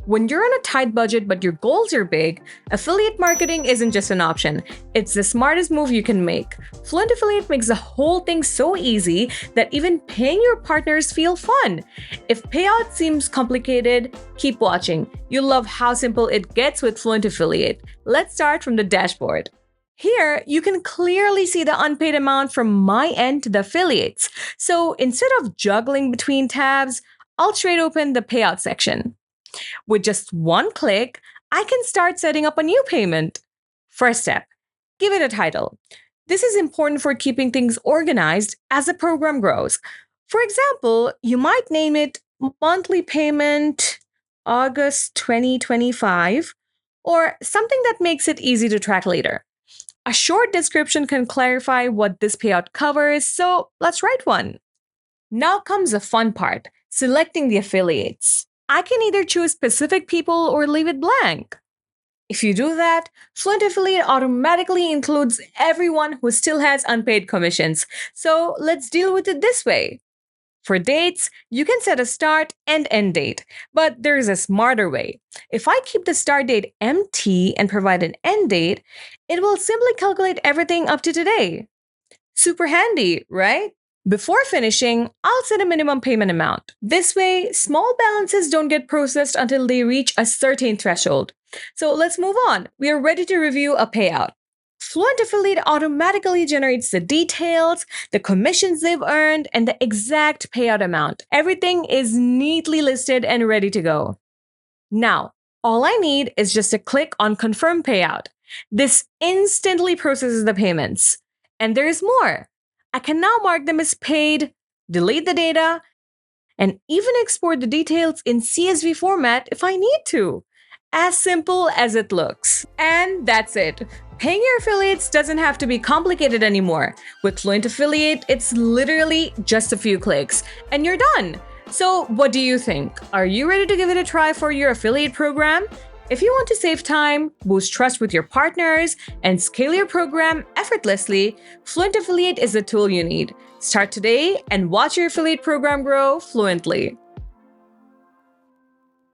When you're on a tight budget but your goals are big, affiliate marketing isn't just an option. It's the smartest move you can make. Fluent Affiliate makes the whole thing so easy that even paying your partners feel fun. If Payout seems complicated, keep watching. You'll love how simple it gets with Fluent Affiliate. Let's start from the dashboard. Here, you can clearly see the unpaid amount from my end to the affiliates. So instead of juggling between tabs, I'll straight open the Payout section. With just one click, I can start setting up a new payment. First step, give it a title. This is important for keeping things organized as the program grows. For example, you might name it Monthly Payment August 2025 or something that makes it easy to track later. A short description can clarify what this payout covers, so let's write one. Now comes the fun part, selecting the affiliates. I can either choose specific people or leave it blank. If you do that, Fluent Affiliate automatically includes everyone who still has unpaid commissions. So let's deal with it this way. For dates, you can set a start and end date, but there is a smarter way. If I keep the start date empty and provide an end date, it will simply calculate everything up to today. Super handy, right? Before finishing, I'll set a minimum payment amount. This way, small balances don't get processed until they reach a certain threshold. So let's move on. We are ready to review a payout. Fluent Affiliate automatically generates the details, the commissions they've earned, and the exact payout amount. Everything is neatly listed and ready to go. Now, all I need is just a click on Confirm Payout. This instantly processes the payments. And there is more. I can now mark them as paid, delete the data, and even export the details in CSV format if I need to. As simple as it looks. And that's it. Paying your affiliates doesn't have to be complicated anymore. With Fluent Affiliate, it's literally just a few clicks, and you're done. So what do you think? Are you ready to give it a try for your affiliate program? If you want to save time, boost trust with your partners, and scale your program effortlessly, Fluent Affiliate is the tool you need. Start today and watch your affiliate program grow fluently.